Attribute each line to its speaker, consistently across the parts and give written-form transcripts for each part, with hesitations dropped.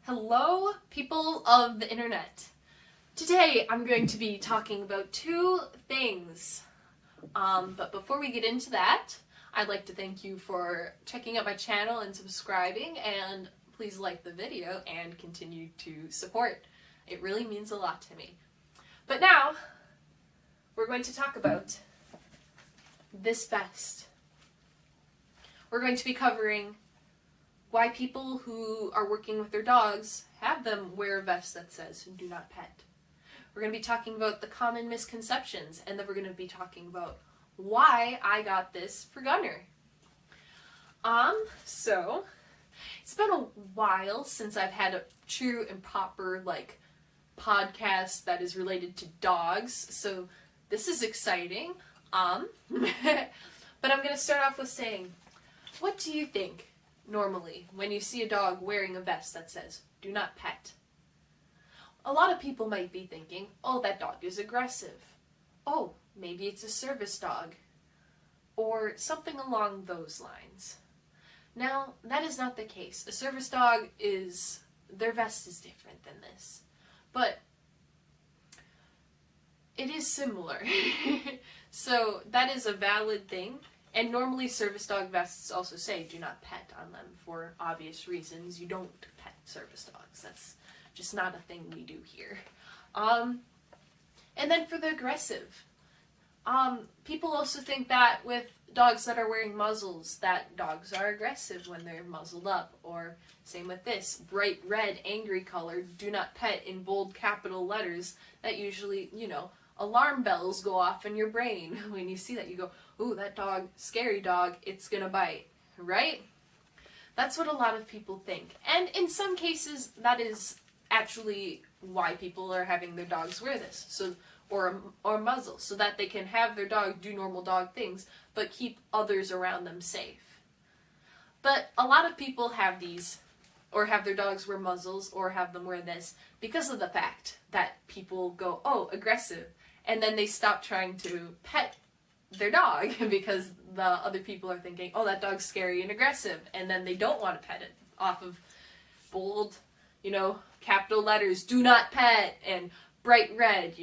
Speaker 1: Hello, people of the internet. Today I'm going to be talking about two things. But before we get into that, I'd like to thank you for checking out my channel and subscribing, and please like the video and continue to support. It really means a lot to me. But now, we're going to talk about this vest. We're going to be covering why people who are working with their dogs have them wear a vest that says "do not pet." We're going to be talking about the common misconceptions, and then we're going to be talking about why I got this for Gunner. So it's been a while since I've had a true and proper podcast that is related to dogs, so this is exciting. But I'm going to start off with saying, what do you think normally when you see a dog wearing a vest that says "do not pet"? A lot of people might be thinking, oh, that dog is aggressive. Oh, maybe it's a service dog. Or something along those lines. Now, that is not the case. A service dog their vest is different than this. But it is similar. So that is a valid thing. And normally service dog vests also say "do not pet" on them for obvious reasons. You don't pet service dogs. That's just not a thing we do here. And then for the aggressive, people also think that with dogs that are wearing muzzles, that dogs are aggressive when they're muzzled up. Or same with this, bright red, angry color, "do not pet" in bold capital letters, that usually, alarm bells go off in your brain. When you see that, you go, ooh, that dog, scary dog, it's gonna bite, right? That's what a lot of people think. And in some cases, that is actually why people are having their dogs wear this, or muzzle, so that they can have their dog do normal dog things, but keep others around them safe. But a lot of people have these, or have their dogs wear muzzles, or have them wear this, because of the fact that people go, oh, aggressive, and then they stop trying to pet their dog because the other people are thinking, oh, that dog's scary and aggressive, and then they don't want to pet it off of bold, capital letters, "do not pet," and bright red,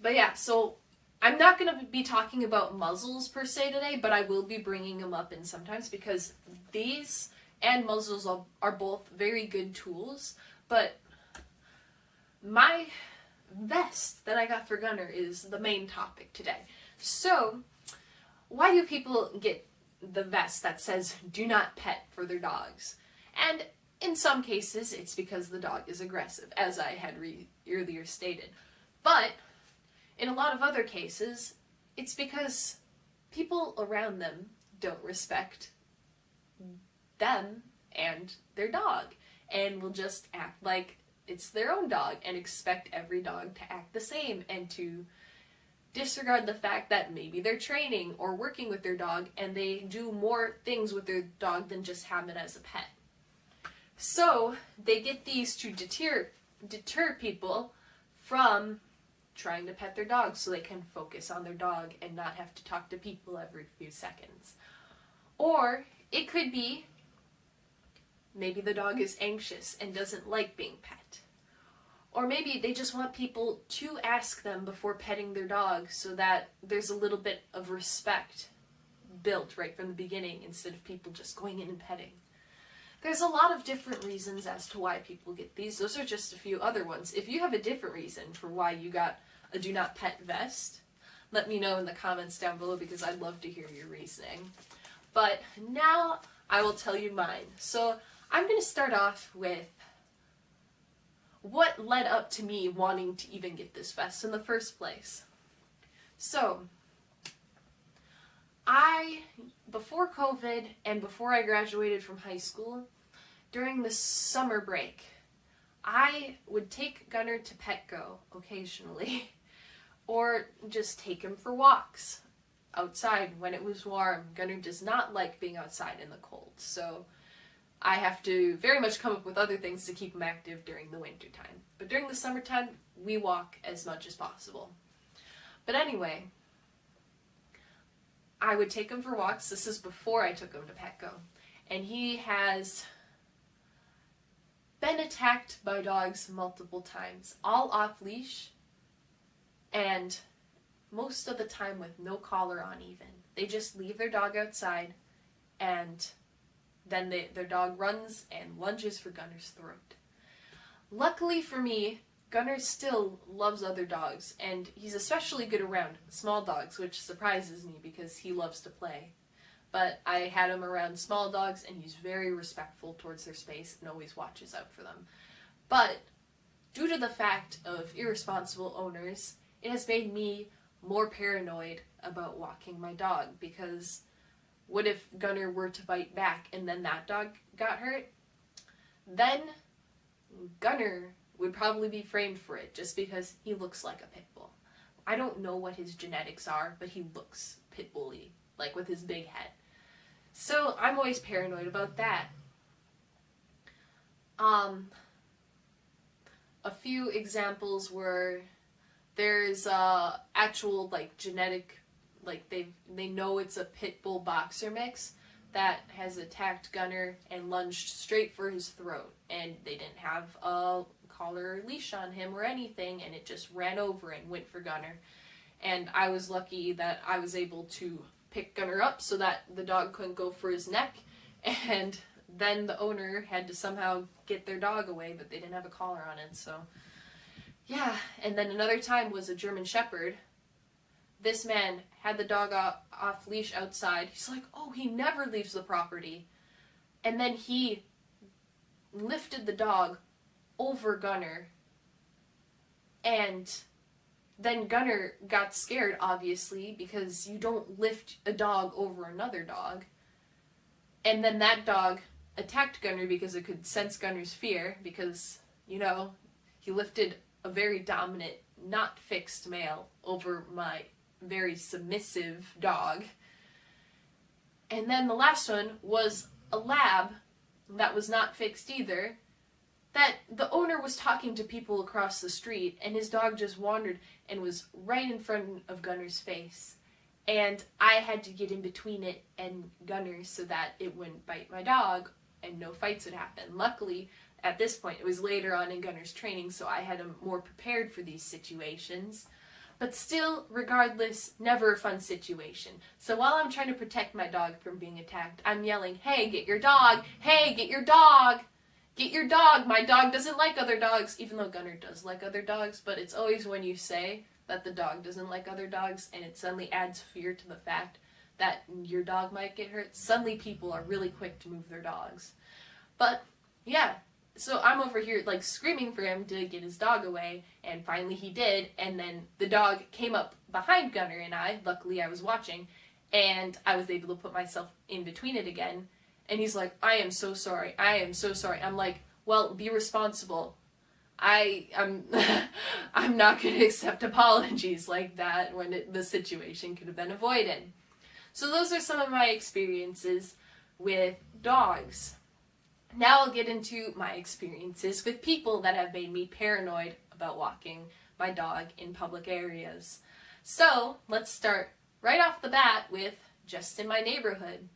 Speaker 1: But yeah, so I'm not going to be talking about muzzles per se today, but I will be bringing them up in sometimes, because these and muzzles are both very good tools, but my vest that I got for Gunner is the main topic today. So, why do people get the vest that says "do not pet" for their dogs? And in some cases, it's because the dog is aggressive, as I had earlier stated. But in a lot of other cases, it's because people around them don't respect them and their dog, and will just act like it's their own dog and expect every dog to act the same, and to disregard the fact that maybe they're training or working with their dog and they do more things with their dog than just have it as a pet. So they get these to deter people from trying to pet their dog, so they can focus on their dog and not have to talk to people every few seconds. Or it could be maybe the dog is anxious and doesn't like being pet. Or maybe they just want people to ask them before petting their dog, so that there's a little bit of respect built right from the beginning, instead of people just going in and petting. There's a lot of different reasons as to why people get these. Those are just a few other ones. If you have a different reason for why you got a "do not pet" vest, let me know in the comments down below, because I'd love to hear your reasoning. But now I will tell you mine. So I'm going to start off with what led up to me wanting to even get this vest in the first place. So, before COVID and before I graduated from high school, during the summer break, I would take Gunner to Petco occasionally, or just take him for walks outside when it was warm. Gunner does not like being outside in the cold, so I have to very much come up with other things to keep him active during the winter time. But during the summertime, we walk as much as possible. But anyway, I would take him for walks. This is before I took him to Petco. And he has been attacked by dogs multiple times, all off leash, and most of the time with no collar on even. They just leave their dog outside, and then their dog runs and lunges for Gunner's throat. Luckily for me, Gunner still loves other dogs, and he's especially good around small dogs, which surprises me because he loves to play. But I had him around small dogs, and he's very respectful towards their space and always watches out for them. But due to the fact of irresponsible owners, it has made me more paranoid about walking my dog, because what if Gunner were to bite back and then that dog got hurt? Then Gunner would probably be framed for it just because he looks like a pit bull. I don't know what his genetics are, but he looks pit bully, like with his big head. So I'm always paranoid about that. A few examples were there's actual like genetic, like they know it's a pit bull boxer mix that has attacked Gunner and lunged straight for his throat, and they didn't have a collar or leash on him or anything, and it just ran over and went for Gunner. And I was lucky that I was able to pick Gunner up so that the dog couldn't go for his neck, and then the owner had to somehow get their dog away, but they didn't have a collar on it, so yeah. And then another time was a German Shepherd. This man had the dog off leash outside. He's like, oh, he never leaves the property. And then he lifted the dog over Gunner. And then Gunner got scared, obviously, because you don't lift a dog over another dog. And then that dog attacked Gunner because it could sense Gunner's fear, because, you know, he lifted a very dominant, not fixed male over my very submissive dog. And then the last one was a lab that was not fixed either, that the owner was talking to people across the street, and his dog just wandered and was right in front of Gunner's face. And I had to get in between it and Gunner so that it wouldn't bite my dog and no fights would happen. Luckily, at this point, it was later on in Gunner's training, so I had him more prepared for these situations. But still, regardless, never a fun situation. So while I'm trying to protect my dog from being attacked, I'm yelling, hey, get your dog! Hey, get your dog! Get your dog! My dog doesn't like other dogs, even though Gunner does like other dogs, but it's always when you say that the dog doesn't like other dogs, and it suddenly adds fear to the fact that your dog might get hurt. Suddenly people are really quick to move their dogs. But, yeah. So I'm over here, like, screaming for him to get his dog away, and finally he did, and then the dog came up behind Gunner and I. Luckily I was watching, and I was able to put myself in between it again, and he's like, I am so sorry, I am so sorry. I'm like, well, be responsible. I'm not going to accept apologies like that when the situation could have been avoided. So those are some of my experiences with dogs. Now I'll get into my experiences with people that have made me paranoid about walking my dog in public areas. So let's start right off the bat with just in my neighborhood.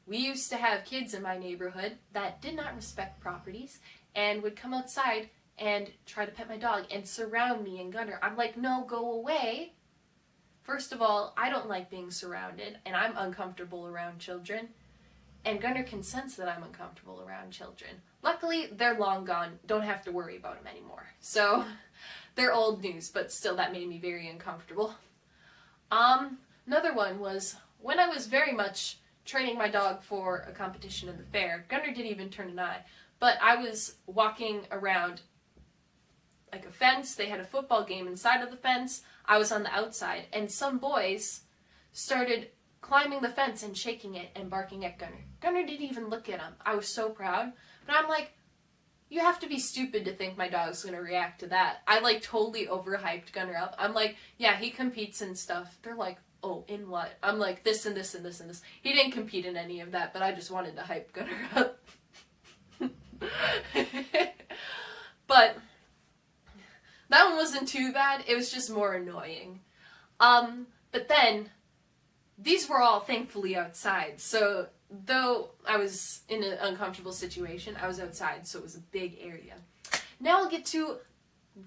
Speaker 1: We used to have kids in my neighborhood that did not respect properties and would come outside and try to pet my dog and surround me and Gunner. I'm like, no, go away. First of all, I don't like being surrounded, and I'm uncomfortable around children. And Gunner can sense that I'm uncomfortable around children. Luckily, they're long gone. Don't have to worry about them anymore. So, they're old news, but still that made me very uncomfortable. Another one was when I was very much training my dog for a competition in the fair. Gunner didn't even turn an eye. But I was walking around like a fence. They had a football game inside of the fence. I was on the outside. And some boys started climbing the fence and shaking it and barking at Gunner. Gunner didn't even look at him. I was so proud. But I'm like, you have to be stupid to think my dog's going to react to that. I like totally overhyped Gunner up. I'm like, yeah, he competes and stuff. They're like, oh, in what? I'm like, this and this and this and this. He didn't compete in any of that, but I just wanted to hype Gunner up. But that one wasn't too bad. It was just more annoying. But then these were all thankfully outside, so though I was in an uncomfortable situation, I was outside, so it was a big area. Now I'll get to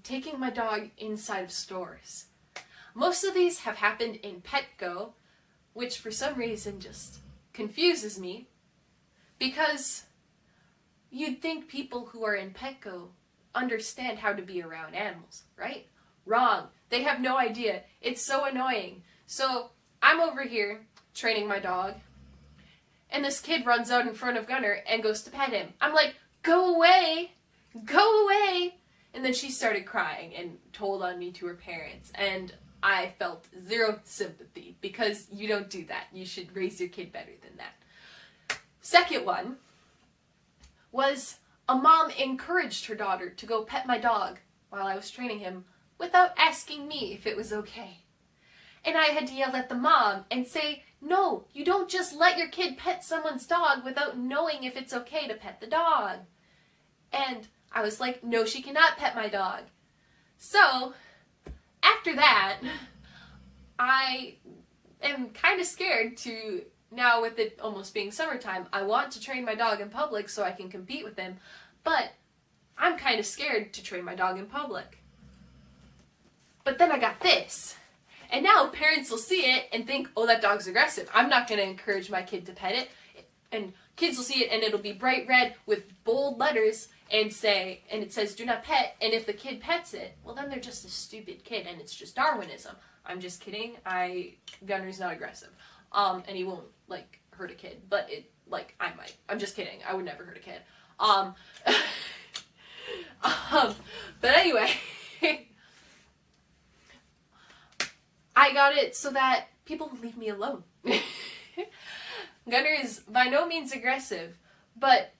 Speaker 1: taking my dog inside of stores. Most of these have happened in Petco, which for some reason just confuses me, because you'd think people who are in Petco understand how to be around animals, right? Wrong. They have no idea. It's so annoying. So I'm over here training my dog, and this kid runs out in front of Gunner and goes to pet him. I'm like, go away! Go away! And then she started crying and told on me to her parents, and I felt zero sympathy, because you don't do that. You should raise your kid better than that. Second one was a mom encouraged her daughter to go pet my dog while I was training him without asking me if it was okay. And I had to yell at the mom and say, no, you don't just let your kid pet someone's dog without knowing if it's okay to pet the dog. And I was like, no, she cannot pet my dog. So, after that, I am kind of scared to, now with it almost being summertime, I want to train my dog in public so I can compete with him, but I'm kind of scared to train my dog in public. But then I got this. And now parents will see it and think, oh, that dog's aggressive. I'm not going to encourage my kid to pet it. And kids will see it and it'll be bright red with bold letters and it says do not pet. And if the kid pets it, well, then they're just a stupid kid and it's just Darwinism. I'm just kidding. Gunner's not aggressive. And he won't, like, hurt a kid. But I might. I'm just kidding. I would never hurt a kid. But anyway, I got it so that people would leave me alone. Gunner is by no means aggressive, but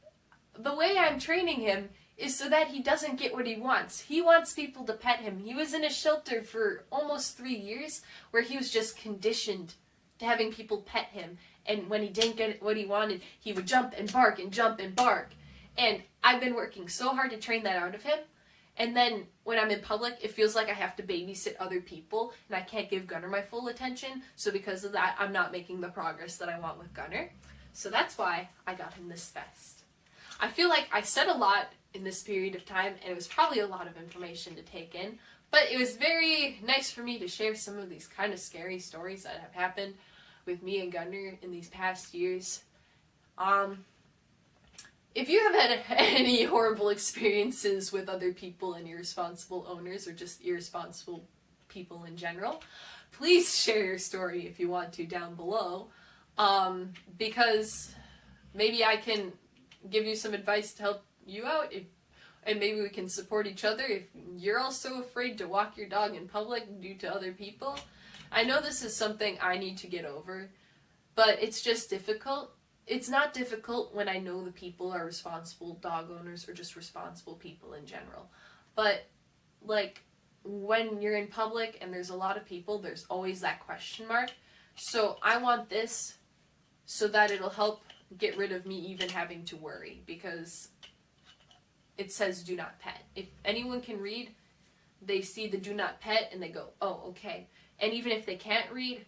Speaker 1: the way I'm training him is so that he doesn't get what he wants. He wants people to pet him. He was in a shelter for almost 3 years where he was just conditioned to having people pet him. And when he didn't get what he wanted, he would jump and bark and jump and bark. And I've been working so hard to train that out of him. And then when I'm in public, it feels like I have to babysit other people and I can't give Gunner my full attention. So because of that, I'm not making the progress that I want with Gunner. So that's why I got him this vest. I feel like I said a lot in this period of time, and it was probably a lot of information to take in. But it was very nice for me to share some of these kind of scary stories that have happened with me and Gunner in these past years. If you have had any horrible experiences with other people and irresponsible owners, or just irresponsible people in general, please share your story if you want to down below, because maybe I can give you some advice to help you out, and maybe we can support each other if you're also afraid to walk your dog in public due to other people. I know this is something I need to get over, but it's just difficult. It's not difficult when I know the people are responsible dog owners or just responsible people in general. But, like, when you're in public and there's a lot of people, there's always that question mark. So I want this so that it'll help get rid of me even having to worry, because it says do not pet. If anyone can read, they see the do not pet and they go, oh, okay. And even if they can't read,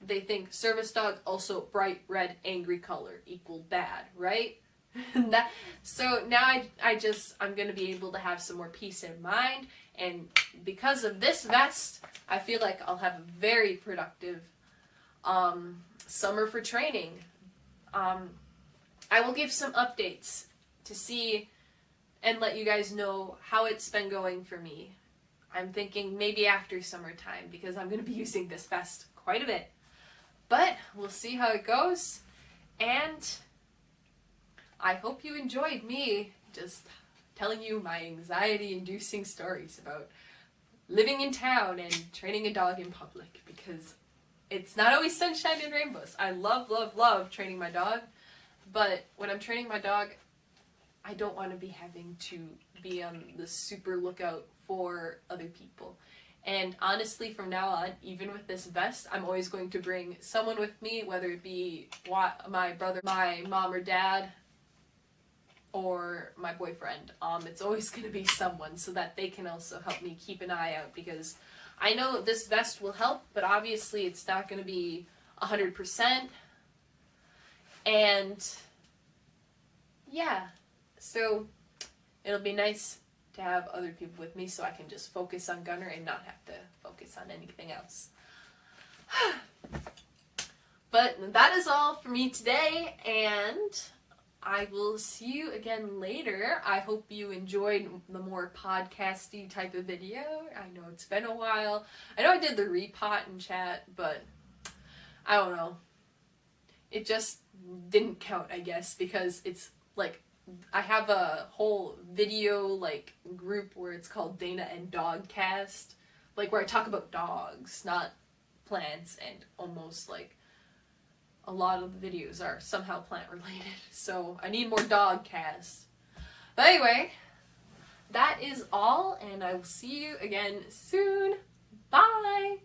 Speaker 1: they think service dog, also bright red angry color equal bad, right? So now I'm going to be able to have some more peace in mind, and because of this vest, I feel like I'll have a very productive summer for training. I will give some updates to see and let you guys know how it's been going for me. I'm thinking maybe after summertime, because I'm going to be using this vest quite a bit. But we'll see how it goes, and I hope you enjoyed me just telling you my anxiety-inducing stories about living in town and training a dog in public, because it's not always sunshine and rainbows. I love, love, love training my dog, but when I'm training my dog, I don't want to be having to be on the super lookout for other people. And honestly, from now on, even with this vest, I'm always going to bring someone with me, whether it be my brother, my mom or dad, or my boyfriend. It's always going to be someone, so that they can also help me keep an eye out, because I know this vest will help, but obviously it's not going to be 100%. And yeah, so it'll be nice to have other people with me so I can just focus on Gunner and not have to focus on anything else. But that is all for me today, and I will see you again later. I hope you enjoyed the more podcasty type of video. I know it's been a while. I know I did the repot and chat, but I don't know. It just didn't count, I guess, because it's like I have a whole video like group where it's called Dana and Dogcast, like where I talk about dogs, not plants, and almost like a lot of the videos are somehow plant related. So I need more Dogcast. But anyway, that is all, and I will see you again soon. Bye!